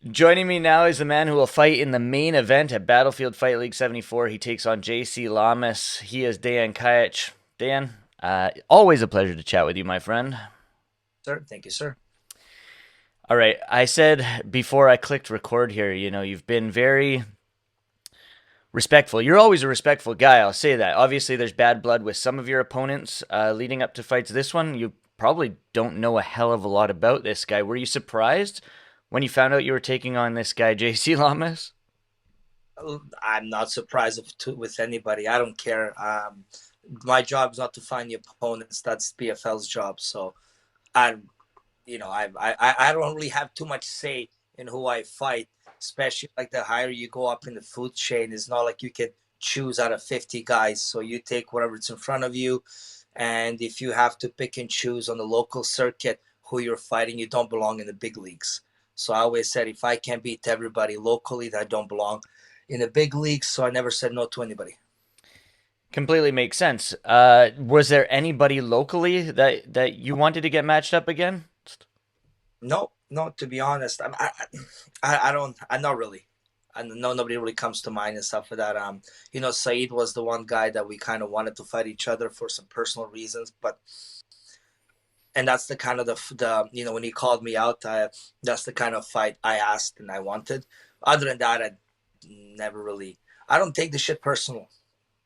Joining me now is the man who will fight in the main event at Battlefield Fight League 74. He takes on JC Llamas. He is Dejan Kajic. Dan, always a pleasure to chat with you, my friend. Sir, thank you, sir. All right, I said before I clicked record here, you've been very respectful. You're always a respectful guy, I'll say that. Obviously, there's bad blood with some of your opponents leading up to fights. This one, you probably don't know a hell of a lot about this guy. Were you surprised when you found out you were taking on this guy, JC Llamas? I'm not surprised with anybody. I don't care. My job is not to find the opponents. That's BFL's job. So I, I don't really have too much say in who I fight. Especially like the higher you go up in the food chain, it's not like you can choose out of 50 guys. So you take whatever's in front of you, and if you have to pick and choose on the local circuit who you're fighting, you don't belong in the big leagues. So I always said if I can't beat everybody locally, that I don't belong in the big leagues. So I never said no to anybody. Completely makes sense. Was there anybody locally that you wanted to get matched up again? No, no. To be honest, I don't. I'm not really. I know nobody really comes to mind and stuff for that. Saeed was the one guy that we kind of wanted to fight each other for some personal reasons, but and that's the kind of the when he called me out, that's the kind of fight I asked and I wanted. Other than that, I never really. I don't take the shit personal.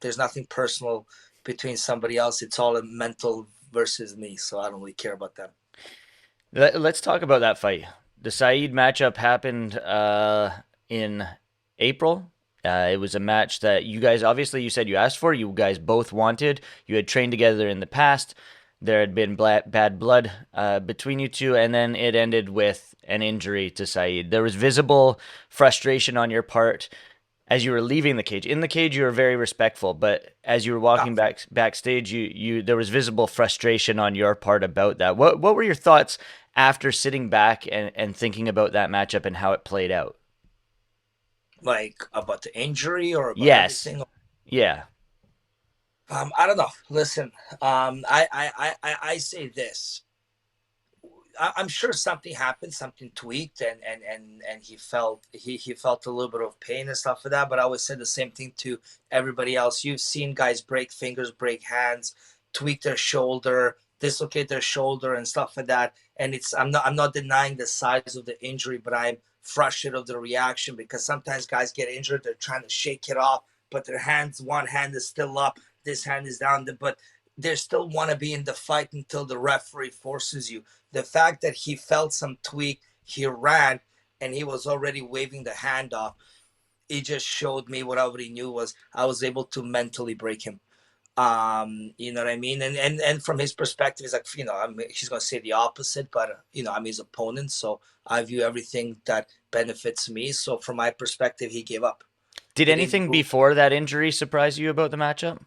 There's nothing personal between somebody else. It's all a mental versus me, so I don't really care about them. Let's talk about that fight. The Saeed matchup happened in April. It was a match that you guys, obviously, you said you asked for. You guys both wanted. You had trained together in the past. There had been bad blood between you two, and then it ended with an injury to Saeed. There was visible frustration on your part as you were leaving the cage. In the cage, you were very respectful, but as you were Ah, walking backstage, you there was visible frustration on your part about that. What were your thoughts after sitting back and thinking about that matchup and how it played out? like about the injury or about Yes. everything. Yeah. I don't know. Listen, I say this. I'm sure something happened, something tweaked, and he felt a little bit of pain and stuff for that. But I always said the same thing to everybody else. You've seen guys break fingers, break hands, tweak their shoulder, dislocate their shoulder, and stuff like that. And I'm not denying the size of the injury, but I'm frustrated of the reaction because sometimes guys get injured, they're trying to shake it off, but their hands, one hand is still up, this hand is down, but they still want to be in the fight until the referee forces you. The fact that he felt some tweak, he ran, and he was already waving the hand off, it just showed me what I already knew was I was able to mentally break him. You know what I mean? And from his perspective, he's like, he's gonna say the opposite, but I'm his opponent, so I view everything that benefits me. So from my perspective, he gave up. Did He didn't anything move. before that injury surprise you about the matchup?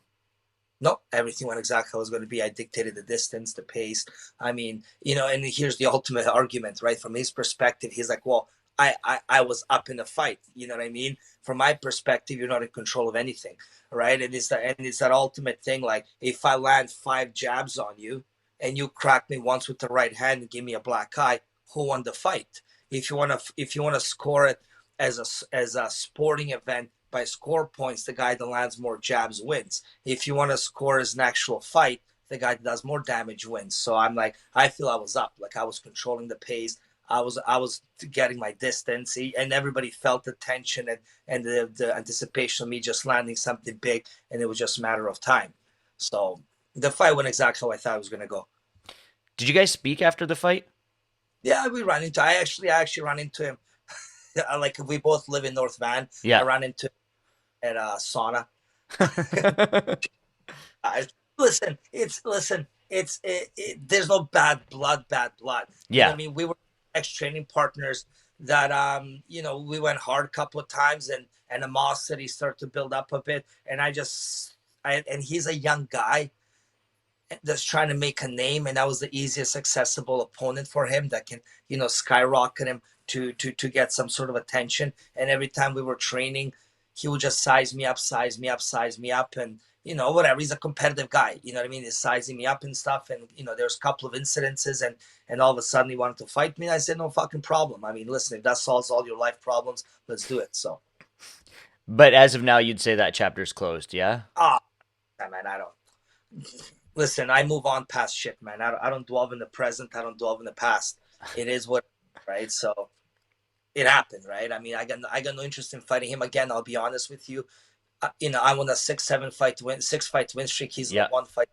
No, everything went exactly how it was going to be. I dictated the distance, the pace. I mean, and here's the ultimate argument, right? From his perspective, he's like, well, I was up in the fight. You know what I mean? From my perspective, you're not in control of anything, right? And it's that ultimate thing. Like, if I land 5 jabs on you and you crack me once with the right hand and give me a black eye, who won the fight? If you wanna score it as a sporting event by score points, the guy that lands more jabs wins. If you want to score as an actual fight, the guy that does more damage wins. So I'm like, I feel I was up, like I was controlling the pace. I was getting my distance, and everybody felt the tension and the anticipation of me just landing something big, and it was just a matter of time. So the fight went exactly how I thought it was gonna go. Did you guys speak after the fight? Yeah, we ran into. I actually ran into him. Like we both live in North Van. I Yeah. ran into him at a sauna. I, there's no bad blood. You know what Yeah. I mean? We were ex training partners that we went hard a couple of times, and the animosity started to build up a bit. And and he's a young guy that's trying to make a name, and that was the easiest accessible opponent for him that can skyrocket him to get some sort of attention. And every time we were training, he would just size me up, size me up, size me up, and whatever. He's a competitive guy. You know what I mean? He's sizing me up and stuff. And there's a couple of incidences, and all of a sudden he wanted to fight me. I said, no fucking problem. I mean, listen, if that solves all your life problems, let's do it. So, But as of now, you'd say that chapter's closed, yeah? ah, man, I don't listen. I move on past shit, man. I don't dwell in the present. I don't dwell in the past. It is what, right? So it happened, right? I mean, I got no interest in fighting him again. I'll be honest with you. I'm on a 6 fight win streak. He's on Yeah. a 1 fight.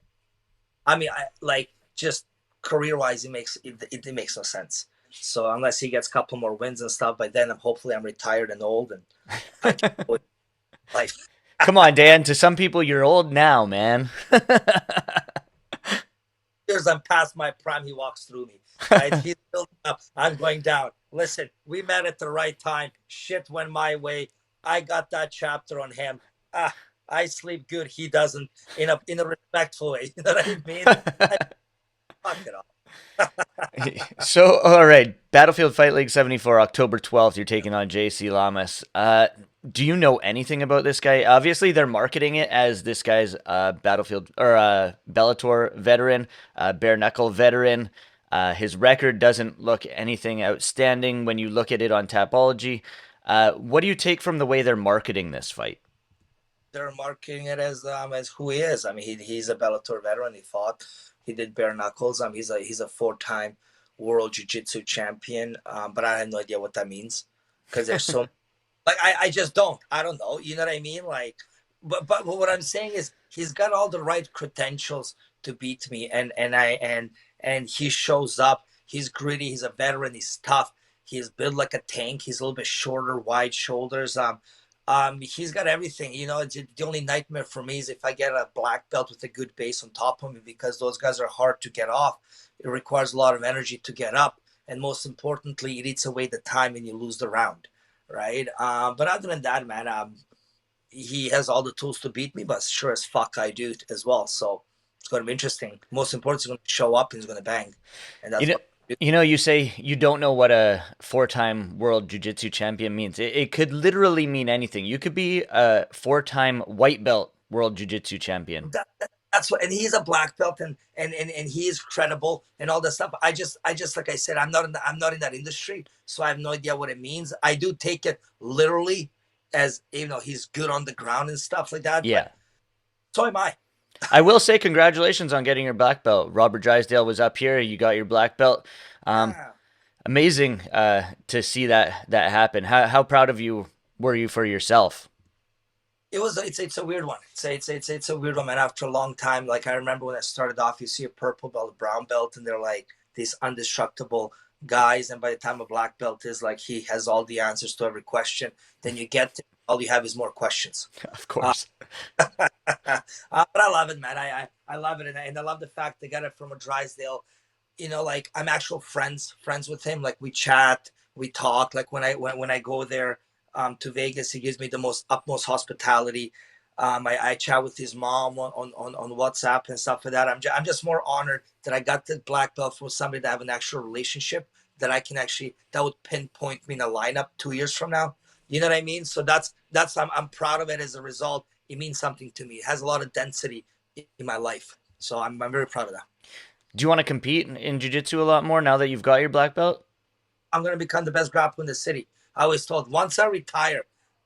I mean, I like just career wise, it makes no sense. So unless he gets a couple more wins and stuff, by then hopefully I'm retired and old and I can go with life. Come on, Dan. To some people, you're old now, man. Years I'm past my prime, he walks through me. Right? He's building up. I'm going down. Listen, we met at the right time. Shit went my way. I got that chapter on him. Ah, I sleep good. He doesn't in a respectful way. You know what I mean? I fuck it up. So, all right, Battlefield Fight League 74, October 12th, you're taking on JC Llamas. Do you know anything about this guy? Obviously, they're marketing it as this guy's Battlefield or Bellator veteran, bare knuckle veteran. His record doesn't look anything outstanding when you look at it on Tapology. What do you take from the way they're marketing this fight? They're marketing it as who he is. I mean, he's a Bellator veteran. He fought. He did bare knuckles. He's a 4-time world jiu-jitsu champion. But I have no idea what that means because there's so like I just don't. I don't know. You know what I mean? Like, but what I'm saying is he's got all the right credentials to beat me, and he shows up. He's gritty. He's a veteran. He's tough. He's built like a tank. He's a little bit shorter, wide shoulders. He's got everything. The only nightmare for me is if I get a black belt with a good base on top of me because those guys are hard to get off. It requires a lot of energy to get up, and most importantly, it eats away the time and you lose the round, right? But other than that, man, he has all the tools to beat me, but sure as fuck I do as well. So it's going to be interesting. Most important, he's going to show up and he's going to bang, and You that's know, what. you say you don't know what a four-time world jiu-jitsu champion means. It could literally mean anything. You could be a four-time white belt world jiu-jitsu champion. That's what, and he's a black belt, and he is credible and all that stuff. I just like I said, I'm not in that industry, so I have no idea what it means. I do take it literally as he's good on the ground and stuff like that, but Yeah. so am I. I will say congratulations on getting your black belt. Robert Drysdale was up here. You got your black belt. Um, Ah, Amazing to see that happen. How proud of you were you for yourself? it's a weird one. It's a weird one, man. After a long time, like I remember when I started off, you see a purple belt, a brown belt, and they're like these indestructible guys. And by the time a black belt is like he has all the answers to every question, then you get to, all you have is more questions. Of Uh, course. but I love it, man. I love it, and I love the fact they got it from a Drysdale. Like I'm actual friends with him. Like we chat, we talk. Like when I go there to Vegas, he gives me the most utmost hospitality. I chat with his mom on WhatsApp and stuff like that. I'm just more honored that I got the black belt from somebody that I have an actual relationship that I can actually that would pinpoint me in a lineup 2 years from now. You know what I mean? So that's I'm proud of it as a result. It means something to me. It has a lot of density in my life. So I'm very proud of that. Do you want to compete in jiu-jitsu a lot more now that you've got your black belt? I'm going to become the best grappler in the city. I was told once I retire,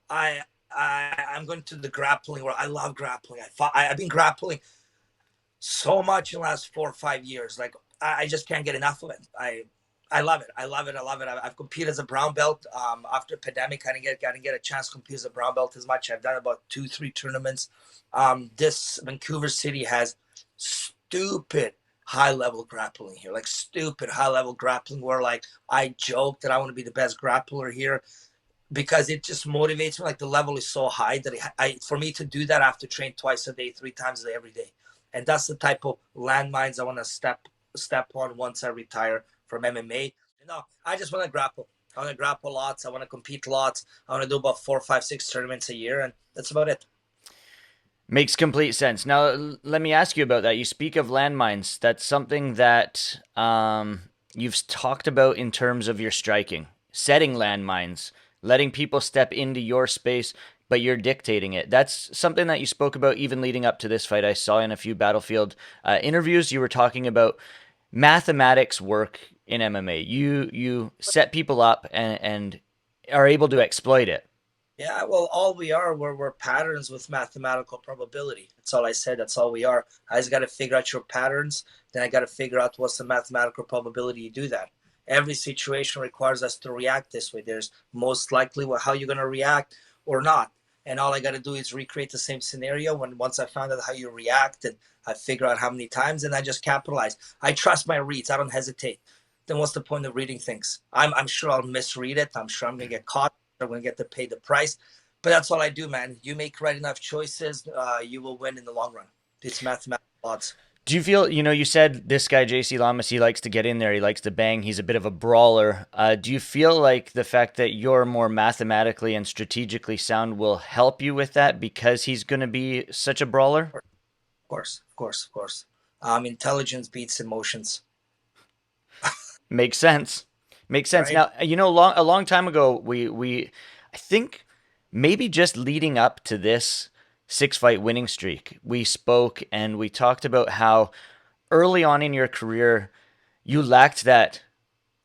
I'm going to the grappling where I love grappling. I've been grappling so much in the last 4 or 5 years. Like I just can't get enough of it. I love it. I love it. I love it. I've competed as a brown belt. After the pandemic, I didn't get a chance to compete as a brown belt as much. I've done about 2, 3 tournaments. This Vancouver City has stupid high level grappling here, like stupid high level grappling. Where like I joke that I want to be the best grappler here because it just motivates me. Like the level is so high that for me to do that, I have to train twice a day, 3 times a day, every day, and that's the type of landmines I want to step on once I retire from MMA. I just want to grapple. I want to grapple lots. I want to compete lots. I want to do about 4, 5, 6 tournaments a year, and that's about it. Makes complete sense. Now, let me ask you about that. You speak of landmines. That's something that you've talked about in terms of your striking, setting landmines, letting people step into your space, but you're dictating it. That's something that you spoke about even leading up to this fight. I saw in a few Battlefield interviews you were talking about mathematics work in MMA. You set people up and are able to exploit it. Yeah, well, all we are, we're patterns with mathematical probability. That's all I said. That's all we are. I just got to figure out your patterns. Then I got to figure out what's the mathematical probability you do that. Every situation requires us to react this way. There's most likely how you're going to react or not. And all I got to do is recreate the same scenario. When once I found out how you react and I figure out how many times, and I just capitalize. I trust my reads. I don't hesitate. Then what's the point of reading things? I'm sure I'll misread it. I'm sure I'm going to get caught. I'm going to get to pay the price. But that's all I do, man. You make right enough choices, you will win in the long run. It's mathematical odds. Do you feel, you said this guy, JC Llamas, he likes to get in there, he likes to bang, he's a bit of a brawler. Do you feel like the fact that you're more mathematically and strategically sound will help you with that because he's going to be such a brawler? Of course, of course, of course. Intelligence beats emotions, Makes sense. Makes sense. right? Now, a long time ago, I think maybe just leading up to this six fight winning streak, we spoke and we talked about how early on in your career, you lacked that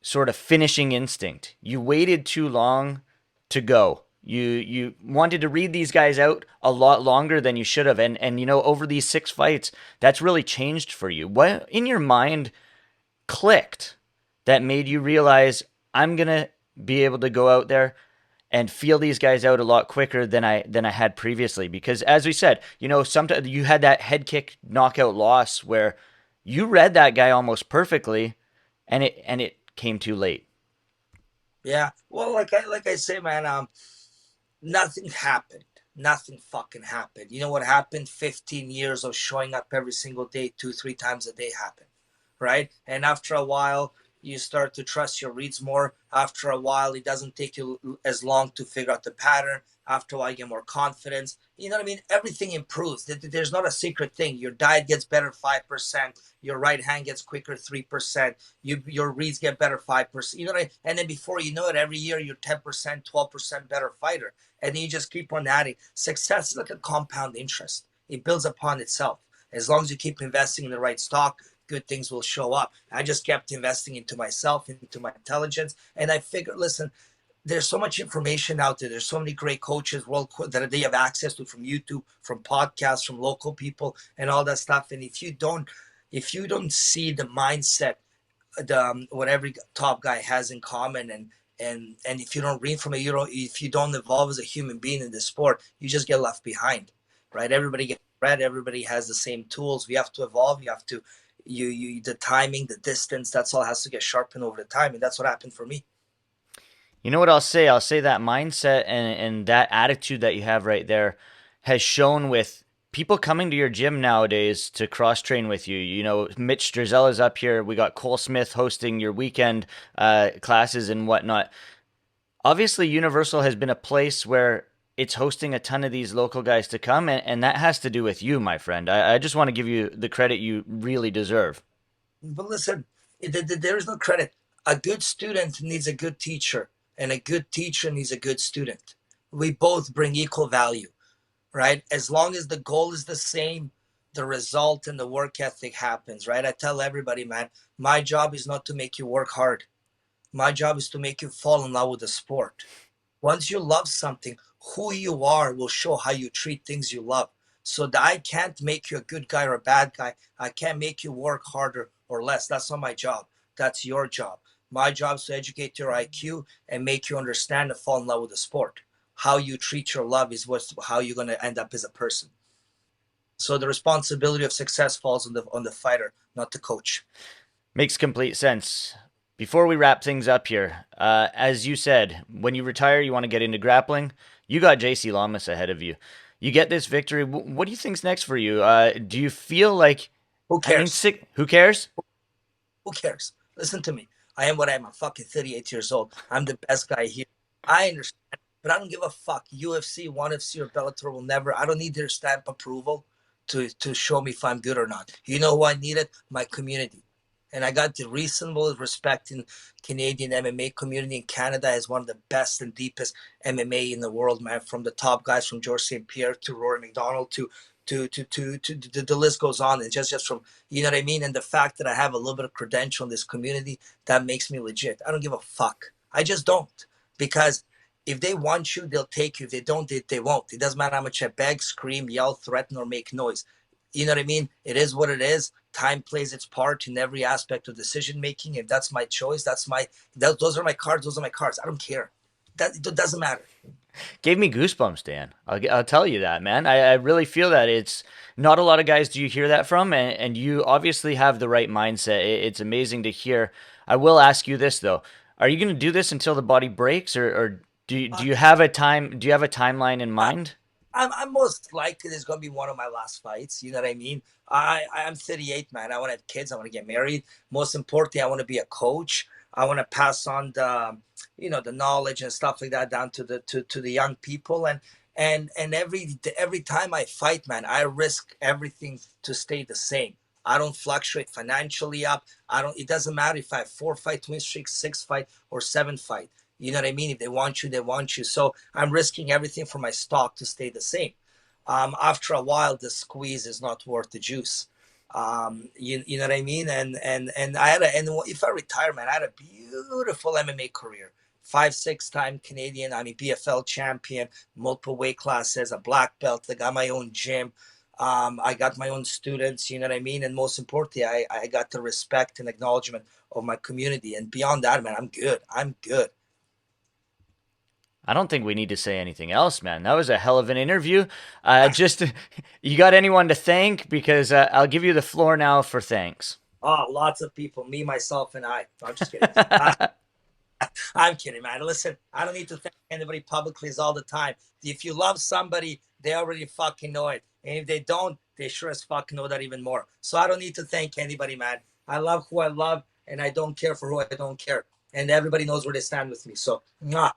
sort of finishing instinct. You waited too long to go. You wanted to read these guys out a lot longer than you should have, and over these six fights, that's really changed for you. What in your mind clicked that made you realize I'm gonna be able to go out there and feel these guys out a lot quicker than I had previously? Because as we said, sometimes you had that head kick knockout loss where you read that guy almost perfectly, and it came too late. Yeah. Well, like I say, man, nothing happened. Nothing fucking happened. You know what happened? 15 years of showing up every single day, two, three times a day happened, right? And after a while, you start to trust your reads more. After a while, it doesn't take you as long to figure out the pattern. After a while, you get more confidence. You know what I mean? Everything improves. There's not a secret thing. Your diet gets better 5%. Your right hand gets quicker 3%. Your reads get better 5%. You know what I mean? And then before you know it, every year you're 10%, 12% better fighter. And then you just keep on adding. Success is like a compound interest. It builds upon itself. As long as you keep investing in the right stock, good things will show up. I just kept investing into myself, into my intelligence. And I figured, listen, there's so much information out there. There's so many great coaches that they have access to from YouTube, from podcasts, from local people, and all that stuff. And if you don't see the mindset, what every top guy has in common, and if you don't read from it, if you don't evolve as a human being in this sport, you just get left behind, right? Everybody gets read. Everybody has the same tools. We have to evolve. You have to, the timing, the distance. That's all has to get sharpened over the time, and that's what happened for me. You know what I'll say? I'll say that mindset and that attitude that you have right there has shown with people coming to your gym nowadays to cross train with you. Mitch Drizella's up here. We got Cole Smith hosting your weekend classes and whatnot. Obviously, Universal has been a place where it's hosting a ton of these local guys to come, and that has to do with you, my friend. I just want to give you the credit you really deserve. But listen, there is no credit. A good student needs a good teacher, and a good teacher needs a good student. We both bring equal value, right? As long as the goal is the same, the result and the work ethic happens, right? I tell everybody, man, my job is not to make you work hard. My job is to make you fall in love with the sport. Once you love something, who you are will show how you treat things you love. So that I can't make you a good guy or a bad guy. I can't make you work harder or less. That's not my job. That's your job. My job is to educate your IQ and make you understand and fall in love with the sport. How you treat your love is how you're going to end up as a person. So the responsibility of success falls on the fighter, not the coach. Makes complete sense. Before we wrap things up here, as you said, when you retire, you want to get into grappling. You got JC Llamas ahead of you. You get this victory. What do you think's next for you? Do you feel like, Who I mean, cares? sick? Who cares? Who cares? Listen to me. I am what I am. I'm fucking 38 years old. I'm the best guy here. I understand, but I don't give a fuck. UFC, ONE FC, or Bellator will never. I don't need their stamp approval to show me if I'm good or not. You know who I needed? My community. And I got the reasonable respect in Canadian MMA community. In Canada is one of the best and deepest MMA in the world, man. From the top guys, from George St. Pierre to Rory McDonald to the list goes on. And just from, you know what I mean. And the fact that I have a little bit of credential in this community, that makes me legit. I don't give a fuck. I just don't, because if they want you, they'll take you. If they don't, they won't. It doesn't matter how much I beg, scream, yell, threaten, or make noise. You know what I mean? It is what it is. Time plays its part in every aspect of decision making. If that's my choice, those are my cards. Those are my cards. I don't care. That it doesn't matter. Gave me goosebumps, Dan. I'll tell you that, man. I really feel that. It's not a lot of guys do you hear that from, and you obviously have the right mindset. It's amazing to hear. I will ask you this though: Are you going to do this until the body breaks, or do Uh, you have a time? Do you have a timeline in I, mind? I'm most likely this is gonna be one of my last fights. You know what I mean? I'm 38, man. I want to have kids. I want to get married. Most importantly, I want to be a coach. I want to pass on the, the knowledge and stuff like that down to the young people. And every time I fight, man, I risk everything to stay the same. I don't fluctuate financially up. I don't. It doesn't matter if I have 4 fight win streak, 6 fight, or 7 fight. You know what I mean? If they want you, they want you. So I'm risking everything for my stock to stay the same. After a while, the squeeze is not worth the juice. You know what I mean? And if I retire, man, I had a beautiful MMA career. 5 6 time Canadian, I mean BFL champion, multiple weight classes, a black belt. I got my own gym. I got my own students. You know what I mean? And most importantly, I got the respect and acknowledgement of my community. And beyond that, man, I'm good. I'm good. I don't think we need to say anything else, man. That was a hell of an interview. Just, you got anyone to thank? Because I'll give you the floor now for thanks. Oh, lots of people, me, myself, and I. No, I'm just kidding. I'm kidding, man. Listen, I don't need to thank anybody publicly all the time. If you love somebody, they already fucking know it. And if they don't, they sure as fuck know that even more. So I don't need to thank anybody, man. I love who I love, and I don't care for who I don't care. And everybody knows where they stand with me. So, mwah.